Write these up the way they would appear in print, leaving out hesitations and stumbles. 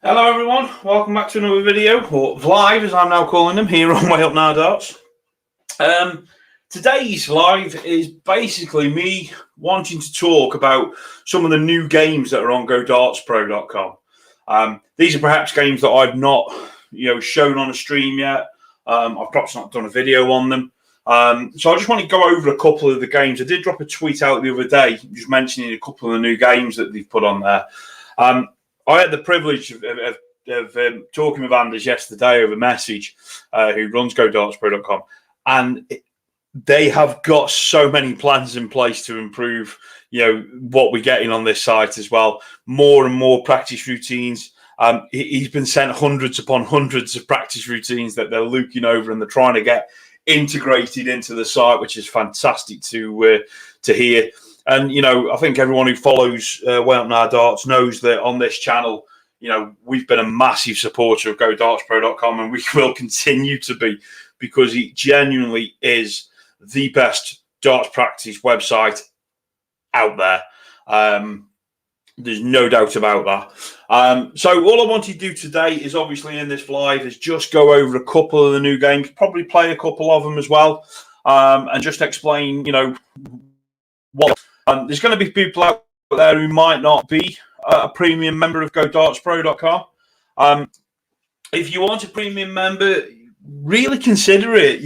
Hello everyone, welcome back to another video, or VLive as I'm now calling them, here on Way Up Now Darts. Today's live is basically me wanting to talk about some of the new games that are on GoDartsPro.com. These are perhaps games that I've not shown on a stream yet. I've perhaps not done a video on them. So I just want to go over a couple of the games. I did drop a tweet out the other day just mentioning a couple of the new games that they've put on there. I had the privilege of talking with Anders yesterday over message, who runs GoDartsPro.com, and they have got so many plans in place to improve, what we're getting on this site as well. More and more practice routines. He's been sent hundreds upon hundreds of practice routines that they're looking over and they're trying to get integrated into the site, which is fantastic to hear. And, I think everyone who follows Way Up Now Darts knows that on this channel, we've been a massive supporter of GoDartsPro.com, and we will continue to be, because it genuinely is the best darts practice website out there. There's no doubt about that. So all I want to do today is, obviously in this live, is just go over a couple of the new games, probably play a couple of them as well, and just explain, what... there's going to be people out there who might not be a premium member of GoDartsPro.com. If you want a premium member, really consider it.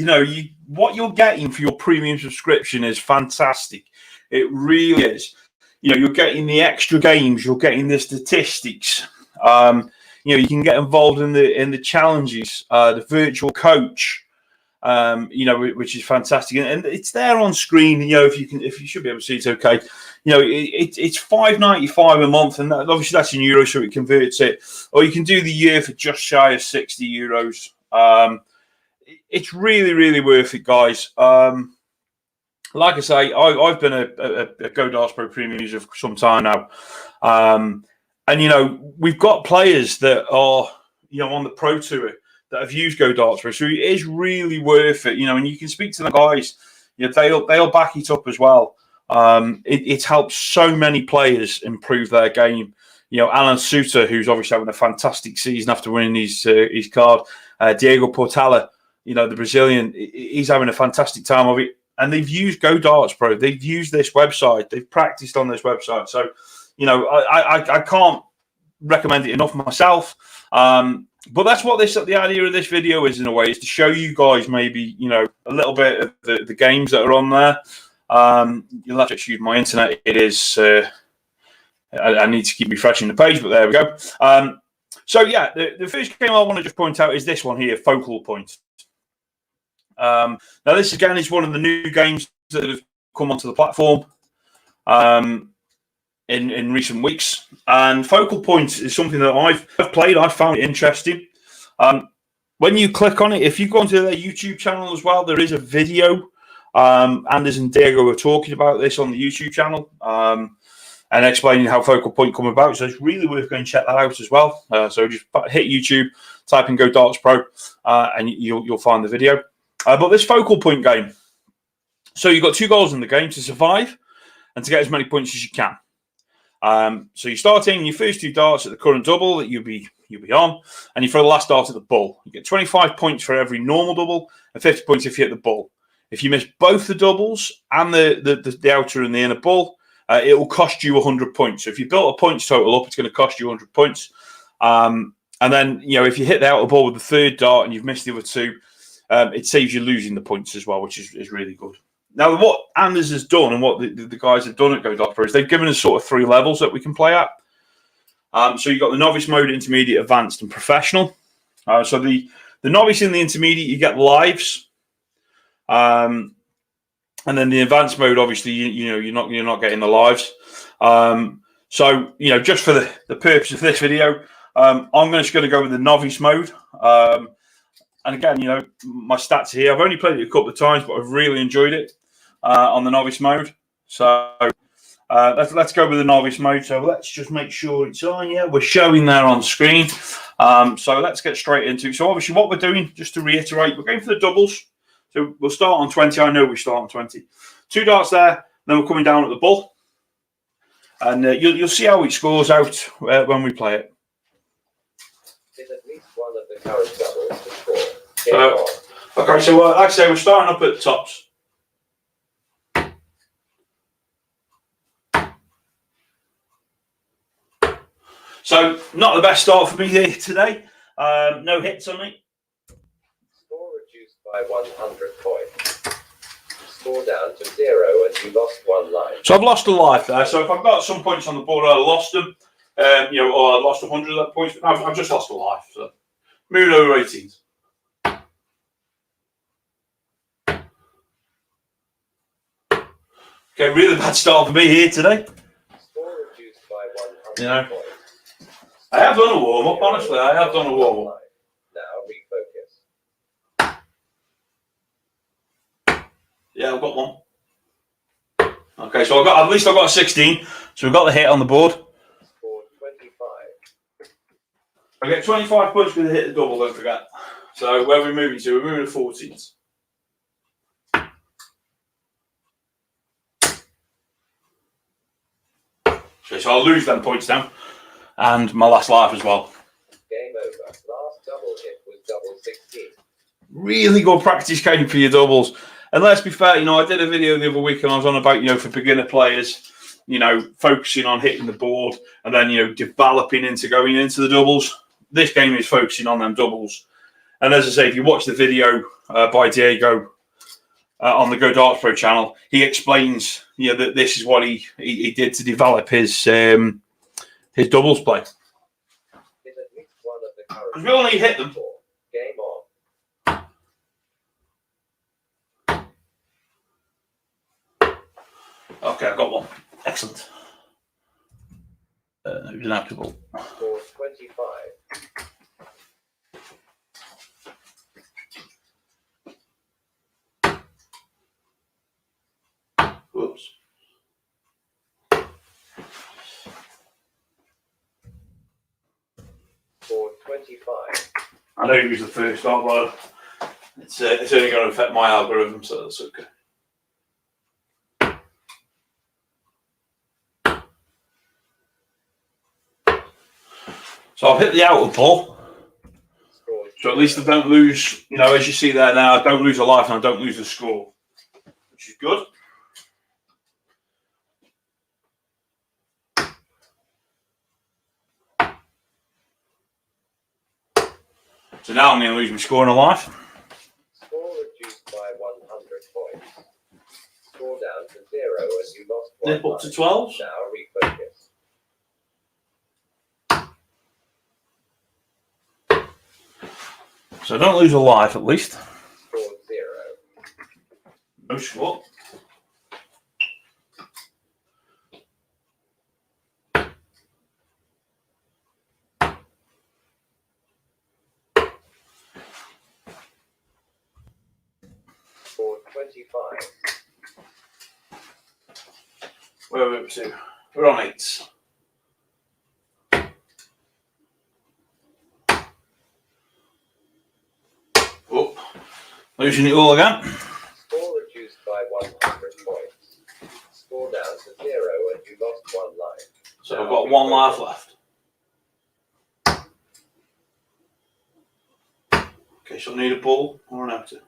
What you're getting for your premium subscription is fantastic. It really is. You're getting the extra games. You're getting the statistics. You can get involved in the challenges, the virtual coach. Which is fantastic, and it's there on screen. If you should be able to see it, okay. It's $5.95 a month, and obviously that's in euros, so it converts it. Or you can do the year for just shy of €60. It's really, really worth it, guys. Like I say, I've been a GoDartsPro premium user for some time now, and we've got players that are on the Pro Tour that have used GoDartsPro, so it is really worth it. And you can speak to the guys. They'll back it up as well. It's helped so many players improve their game. Alan Suter, who's obviously having a fantastic season after winning his card. Diego Portela, the Brazilian, he's having a fantastic time of it. And they've used GoDartsPro. They've used this website. They've practiced on this website. So, I can't recommend it enough myself. But that's what the idea of this video is, in a way, is to show you guys maybe, a little bit of the games that are on there. You'll have to excuse my internet. It is, I need to keep refreshing the page, but there we go. So yeah, the first game I want to just point out is this one here, Focal Point. Now this again is one of the new games that have come onto the platform in recent weeks, and Focal Point is something that I've played. I found it interesting. When you click on it, if you go onto their YouTube channel as well, there is a video. Anders and Diego are talking about this on the YouTube channel, and explaining how Focal Point come about. So it's really worth going to check that out as well. So just hit YouTube, type in Go Darts Pro, and you'll find the video. But this Focal Point game, so you've got two goals in the game: to survive and to get as many points as you can. So you start aiming your first two darts at the current double that you'll be on, and you throw the last dart at the bull. You get 25 points for every normal double and 50 points if you hit the bull. If you miss both the doubles and the outer and the inner bull, it will cost you 100 points. So if you built a points total up, it's going to cost you 100 points. And then, if you hit the outer ball with the third dart and you've missed the other two, it saves you losing the points as well, which is really good. Now, what Anders has done and what the guys have done at GoDartsPro is they've given us sort of three levels that we can play at. So you've got the novice mode, intermediate, advanced, and professional. So the novice and the intermediate, you get lives. And then the advanced mode, obviously, you're not getting the lives. So just for the purpose of this video, I'm just going to go with the novice mode. And again, my stats here, I've only played it a couple of times, but I've really enjoyed it on the novice mode. So let's go with the novice mode. So let's just make sure it's on. Yeah, we're showing there on screen. So let's get straight into it. So obviously what we're doing, just to reiterate, we're going for the doubles. So we'll start on 20. I know we start on 20. Two darts there, then we're coming down at the bull. And you'll see how it scores out when we play it. the current doubles to score. Okay, so like I say, we're starting up at tops. So, not the best start for me here today. No hits on me. Score reduced by 100 points. Score down to 0 and you lost 1 life. So I've lost a life there. So if I've got some points on the board, I lost them. Or I lost 100 points. I've just lost a life. So moving over 18s. Okay, really bad start for me here today. Score reduced by 100 points. I have done a warm up, honestly. I have done a warm up. Now refocus. Yeah, I've got one. Okay, so at least I've got a 16. So we've got the hit on the board. Score 25. I get 25 points with the hit the double, don't forget. So where are we moving to? We're moving to 14s. Okay, so I'll lose them points now. And my last life as well. Game over. Last double hit was double 16. Really good practice game for your doubles. And let's be fair, I did a video the other week and I was on about, for beginner players, focusing on hitting the board and then, developing into going into the doubles. This game is focusing on them doubles. And as I say, if you watch the video by Diego on the Go Darts Pro channel, he explains, that this is what he did to develop his doubles play. Hit at least one of the current. Because we only hit them. Game on. Okay, I've got one. Excellent. It was an applicable. Score 25. Whoops. Score 25. I know it was the first start, but it's only going to affect my algorithm, so that's okay. So I've hit the outer ball. So at least I don't lose, as you see there now, I don't lose a life and I don't lose a score, which is good. So now I'm going to lose my score and a life. Score reduced by 100 points. Score down to 0 as you lost 1 Dip up life. to 12. Now refocus. So I don't lose a life at least. Score 0. No score. Score 25. Where are we up to? We're on 8s. Oh, losing it all again. Score reduced by 100 points. Score down to 0 and you lost 1 life. So I've got 1 life left. Okay, so I need a ball or an outer.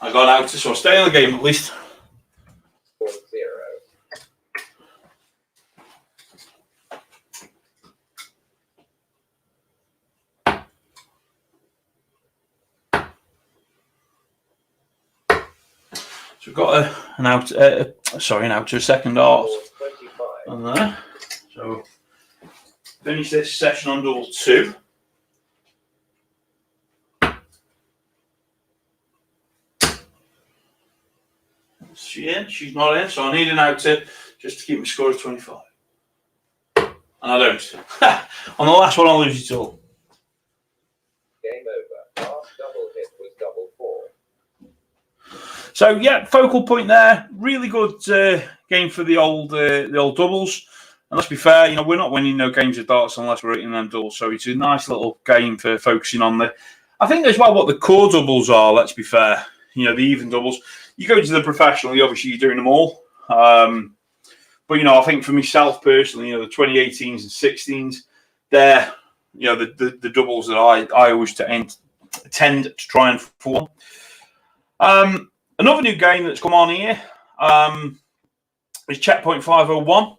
I got an outer, so I'll stay in the game at least. Score 0. So we've got an outer, a second art Score 25. on there. So finish this session on double 2. Is she in? She's not in, so I need an outer just to keep my score at 25. And I don't. On the last one, I'll lose it all. Game over. Last double hit was double 4. So yeah, focal point there. Really good game for the old doubles. And let's be fair, we're not winning no games of darts unless we're hitting them doubles. So it's a nice little game for focusing on the. I think as well what the core doubles are. Let's be fair, the even doubles. You go to the professional, obviously you're doing them all. But I think for myself personally, the 2018s and 16s, they're the doubles that I always tend to try and form. Another new game that's come on here is Checkpoint 501.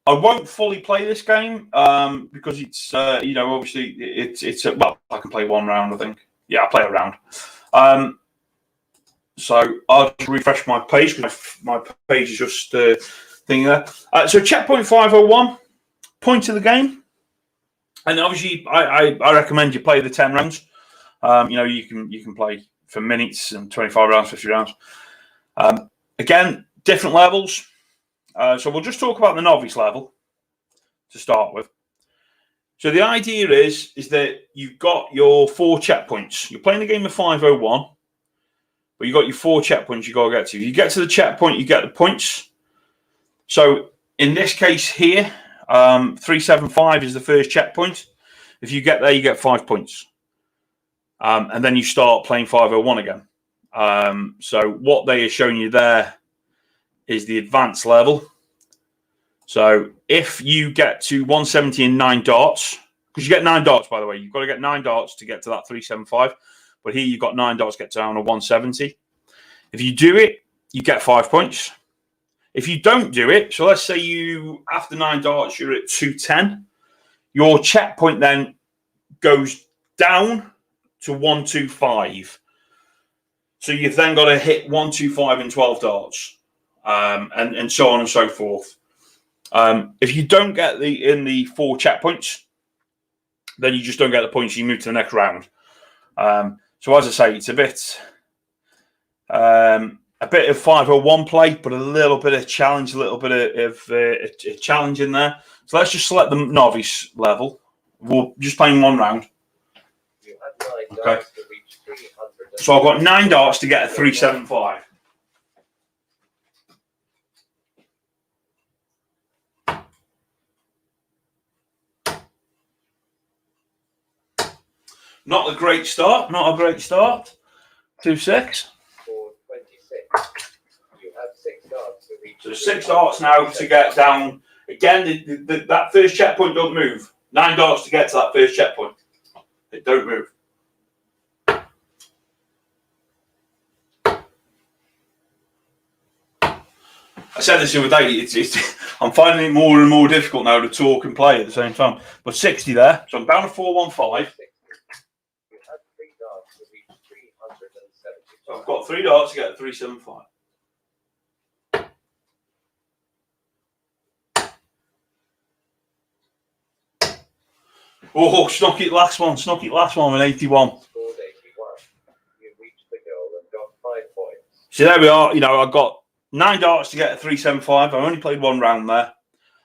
I won't fully play this game because it's obviously it's well, I can play one round, I think. Yeah, I'll play a round. So I'll just refresh my page because my page is just thing there. So Checkpoint 501, point of the game, and obviously I recommend you play the 10 rounds. You can play for minutes and 25 rounds, 50 rounds. Again, different levels. So we'll just talk about the novice level to start with. So the idea is that you've got your 4 checkpoints. You're playing a game of 501, but you've got your 4 checkpoints you got to get to. If you get to the checkpoint, you get the points. So in this case here, 375 is the first checkpoint. If you get there, you get 5 points. And then you start playing 501 again. So what they are showing you there is the advanced level. So if you get to 170 in 9 darts, because you get 9 darts, by the way, you've got to get 9 darts to get to that 375. But here you've got 9 darts to get down to 170. If you do it, you get 5 points. If you don't do it, so let's say you, after 9 darts, you're at 210, your checkpoint then goes down to 125. So you've then got to hit 125 in 12 darts, and so on and so forth. If you don't get in the 4 checkpoints, then you just don't get the points. You move to the next round. So as I say, it's a bit of 501 play, but a little bit of challenge, a little bit of a challenge in there. So let's just select the novice level. We're just playing one round. You have 9 darts to reach 300. So I've got 9 darts to get a 375. Not a great start. 2-6. 426. You have 6 darts to reach. So 6 darts now to get down. Again, that first checkpoint don't move. 9 darts to get to that first checkpoint. It don't move. I said this the other day. I'm finding it more and more difficult now to talk and play at the same time. But 60 there. So I'm down to 415. So I've got 3 darts to get a 375. Oh, snuck it last one with 81. Scored 81. You reached the goal and got 5 points. So there we are. I've got 9 darts to get a 375. I only played one round there.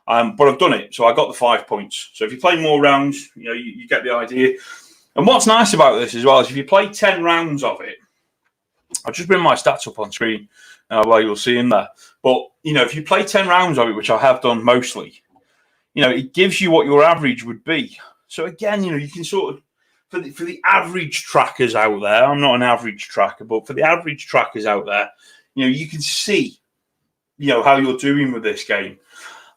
But I've done it. So I got the 5 points. So if you play more rounds, you get the idea. And what's nice about this as well is if you play 10 rounds of it, I'll just bring my stats up on screen while you'll see in there. But, if you play 10 rounds of it, which I have done mostly, it gives you what your average would be. So again, you can sort of, for the average trackers out there, I'm not an average tracker, but for the average trackers out there, you can see, how you're doing with this game.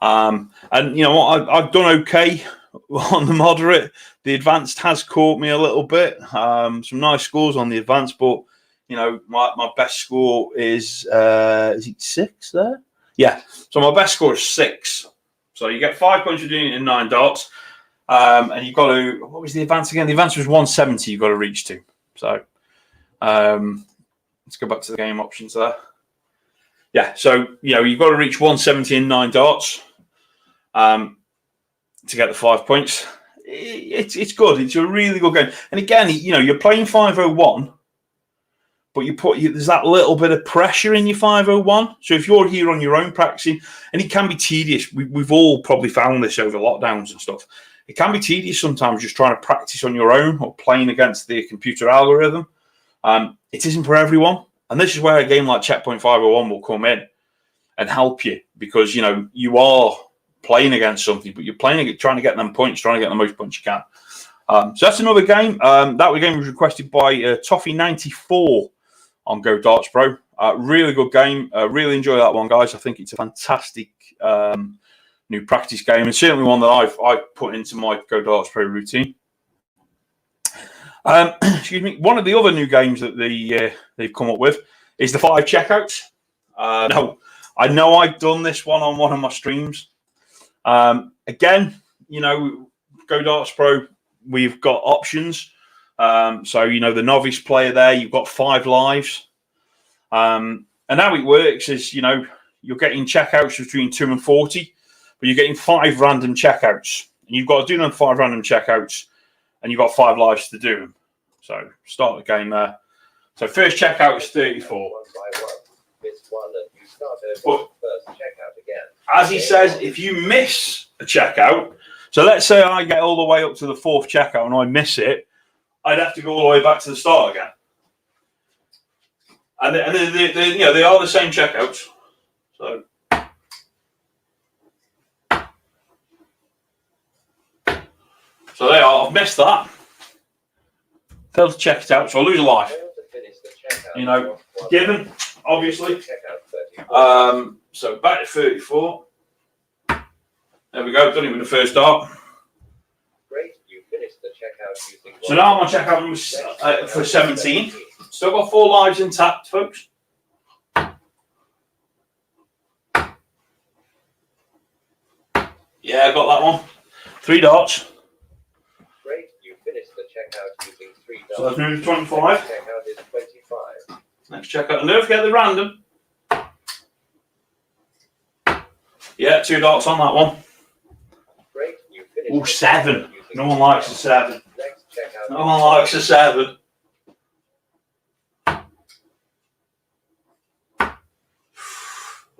And I've done okay on the moderate. The advanced has caught me a little bit. Some nice scores on the advanced, but my best score is it 6 there? Yeah. So my best score is 6. So you get 5 points for doing it in 9 darts. And you've got to, what was the advance again? The advance was 170 you've got to reach to. So let's go back to the game options there. Yeah, so you've got to reach 170 in 9 darts to get the 5 points. It's good. It's a really good game. And again, you're playing 501. But there's that little bit of pressure in your 501. So if you're here on your own practicing, and it can be tedious, we've all probably found this over lockdowns and stuff. It can be tedious sometimes just trying to practice on your own or playing against the computer algorithm. It isn't for everyone. And this is where a game like Checkpoint 501 will come in and help you because, you are playing against something, but you're trying to get them points, trying to get the most points you can. So that's another game. That game was requested by Toffee94 on Go Darts Pro. Really good game. Really enjoy that one, guys. I think it's a fantastic new practice game, and certainly one that I've put into my Go Darts Pro routine. Excuse me. One of the other new games that they've come up with is the 5 checkouts. Now, I know I've done this one on one of my streams. Again, you know, Go Darts Pro, we've got options. So, you know, the novice player there, you've got 5 lives. And how it works is, you know, you're getting checkouts between 2 and 40, but you're getting 5 random checkouts. And you've got to do them 5 random checkouts, and you've got 5 lives to do them. So, start the game there. So, first checkout is 34. But as he says, if you miss a checkout, so let's say I get all the way up to the 4th checkout and I miss it, I'd have to go all the way back to the start again. And they, you know, they are the same checkouts. So they are. I've missed that. Failed to check it out, so I'll lose a life. You know, given, obviously. So back to 34. There we go. Done it with the first dart. Great, you finished the checkout using. So now I'm on checkout number for 17. Still got 4 lives intact, folks. Yeah, I got that one. 3 darts. Great, you finished the checkout using 3 darts. So that's moved to 25. Checkout is 25. Next checkout. And don't forget the random. Yeah, 2 darts on that one. Great, you finished. Oh, 7. No one likes a 7. Next checkout. No one likes a 7.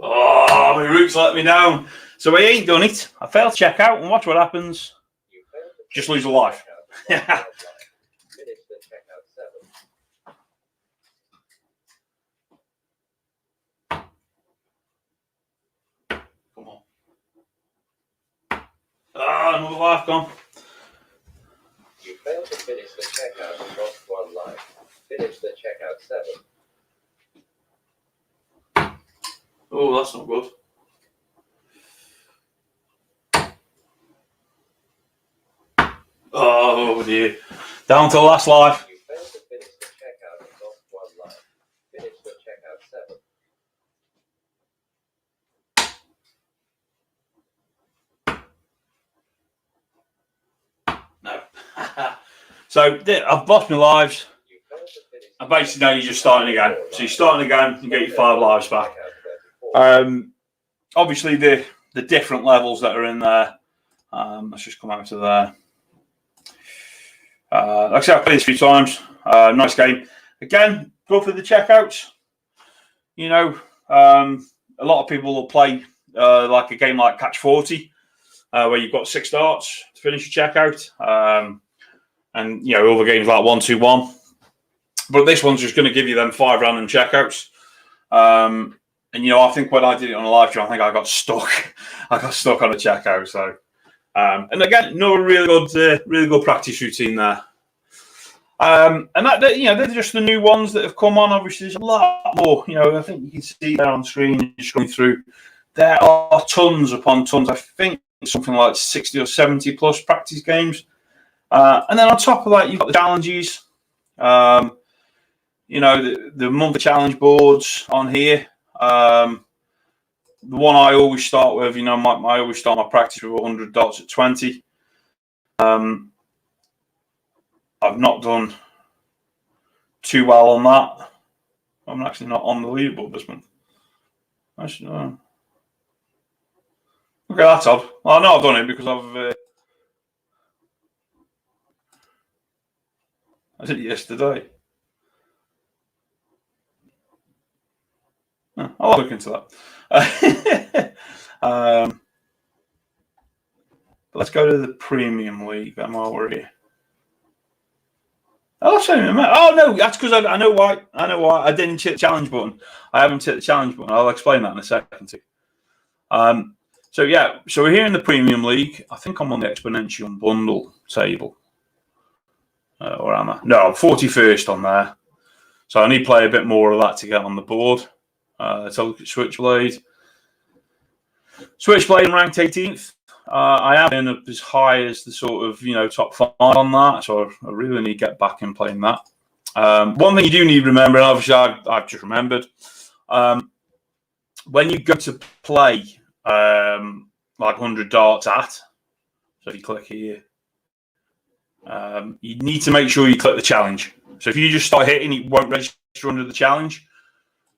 Oh, my routes let me down. So I ain't done it. I failed to check out, and watch what happens. Just lose a life. Finish the checkout 7. Come on. Ah, another life gone. You failed to finish the checkout and lost 1 life. Finish the checkout 7. Oh, that's not good. Oh dear. Down to the last life. You failed to finish the checkout and lost 1 life. Finish the checkout 7. No. So I've lost my lives. And basically now you're just starting again. So you're starting again and get your 5 lives back. Obviously the different levels that are in there. Let's just come out of there. Like I said, I've played this a few times. Nice game. Again, go for the checkouts. You know, a lot of people will play like a game like Catch 40, where you've got 6 darts to finish your checkout. And, you know, other games like 1-2-1. But this one's just going to give you them 5 random checkouts. And, you know, I think when I did it on a live stream, I think I got stuck. I got stuck on a checkout. So, and again, another really good practice routine there. And that, you know, they're just the new ones that have come on. Obviously, there's a lot more. You know, I think you can see there on screen, just going through. There are tons upon tons. I think something like 60 or 70 plus practice games. And then on top of that, you've got the challenges. You know, the monthly challenge boards on here. The one I always start with, you know, I always start my practice with 100 dots at 20. I've not done too well on that. I'm actually not on the leaderboard this month. Actually, no. Okay, that's odd. Well, I know I've done it because I did it yesterday. I'll look into that. Let's go to the Premium League. I'm already. Oh no, that's because I know why. I know why I didn't hit the challenge button. I haven't hit the challenge button. I'll explain that in a second too. So yeah, so we're here in the Premium League. I think I'm on the Exponential Bundle table. Or am I? No, I'm 41st on there. So I need to play a bit more of that to get on the board. Let's have a look at Switchblade. Switchblade ranked 18th. I have been up as high as the sort of, top 5 on that, so I really need to get back and playing that. One thing you do need to remember, and obviously I've just remembered, when you go to play like 100 darts at, so if you click here, you need to make sure you click the challenge. So if you just start hitting, it won't register under the challenge.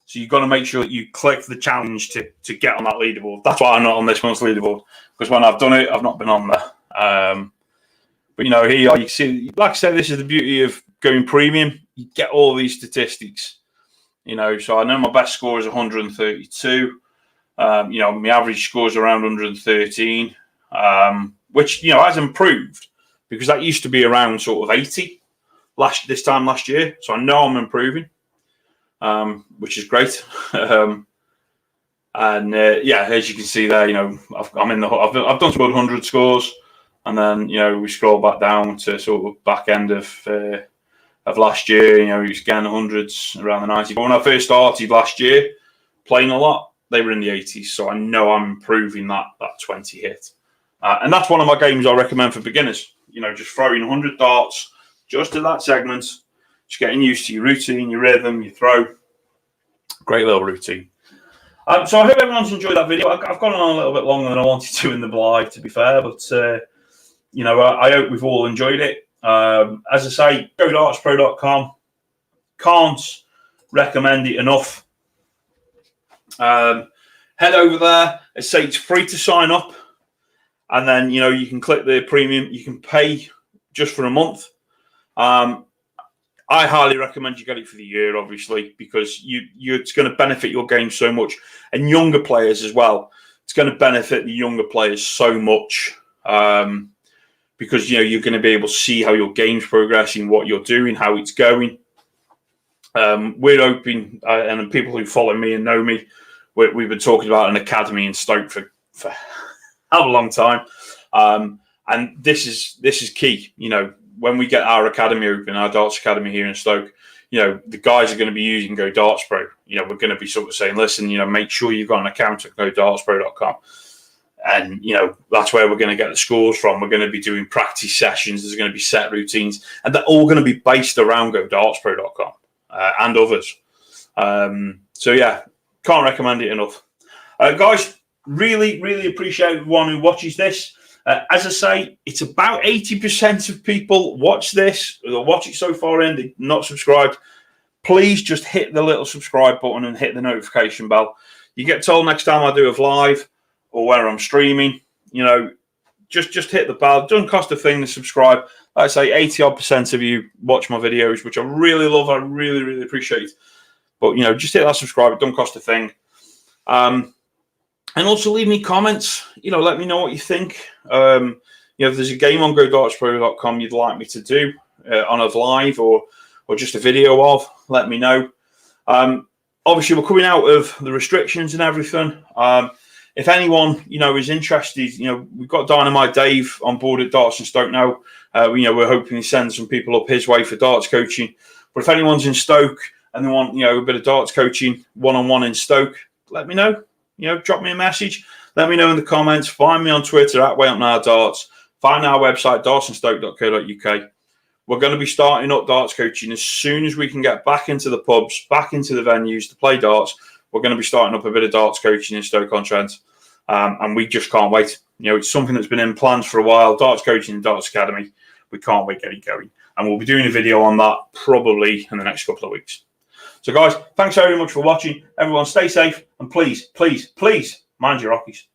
So you've got to make sure that you click the challenge to get on that leaderboard. That's why I'm not on this month's leaderboard, because when I've done it, I've not been on there. But here you can see, like I said, this is the beauty of going premium. You get all these statistics. So I know my best score is 132. My average score is around 113, which has improved, because that used to be around sort of 80 this time last year. So I know I'm improving, which is great. As you can see there, I've done some 100 scores, and then we scroll back down to sort of back end of last year. He was getting 100s around the 90s. But when I first started last year playing a lot, they were in the 80s. So I know I'm improving that 20 hit, and that's one of my games I recommend for beginners. Just throwing 100 darts just in that segment, just getting used to your routine, your rhythm, your throw. Great little routine. So I hope everyone's enjoyed that video. I've gone on a little bit longer than I wanted to in the live, to be fair, but I hope we've all enjoyed it. As I say, go to dartspro.com. Can't recommend it enough. Head over there. It's free to sign up, and then you can click the premium. You can pay just for a month. I highly recommend you get it for the year, obviously, because it's going to benefit your game so much, and younger players as well. It's going to benefit the younger players so much, because you're going to be able to see how your game's progressing, what you're doing, how it's going. We're hoping, and people who follow me and know me, we've been talking about an academy in Stoke for a long time, and this is key. When we get our academy open, our darts academy here in Stoke, the guys are going to be using Go Darts Pro. We're going to be sort of saying, listen, make sure you've got an account at GoDartsPro.com. And, that's where we're going to get the scores from. We're going to be doing practice sessions. There's going to be set routines. And they're all going to be based around GoDartsPro.com and others. Can't recommend it enough. Guys, really, really appreciate everyone who watches this. As I say, it's about 80% of people watch this, or watch it so far in, they're not subscribed. Please just hit the little subscribe button and hit the notification bell. You get told next time I do a VLive or where I'm streaming, just hit the bell. It doesn't cost a thing to subscribe. Like I say, 80% of you watch my videos, which I really love. I really, really appreciate. But, just hit that subscribe. It doesn't cost a thing. And also leave me comments. Let me know what you think. If there's a game on GoDartsPro.com you'd like me to do on a VLive or just a video of, let me know. Obviously, we're coming out of the restrictions and everything. If anyone is interested, we've got Dynamite Dave on board at Darts and Stoke now. We're hoping to send some people up his way for darts coaching. But if anyone's in Stoke and they want a bit of darts coaching one-on-one in Stoke, let me know. Drop me a message. Let me know in the comments. Find me on Twitter at WayUpNowDarts. Find our website, dartsandstoke.co.uk. We're going to be starting up darts coaching as soon as we can get back into the pubs, back into the venues to play darts. We're going to be starting up a bit of darts coaching in Stoke-on-Trent. And we just can't wait. It's something that's been in plans for a while. Darts coaching and Darts Academy. We can't wait to get it going. And we'll be doing a video on that probably in the next couple of weeks. So, guys, thanks very much for watching. Everyone, stay safe. And please, please, please mind your Rockies.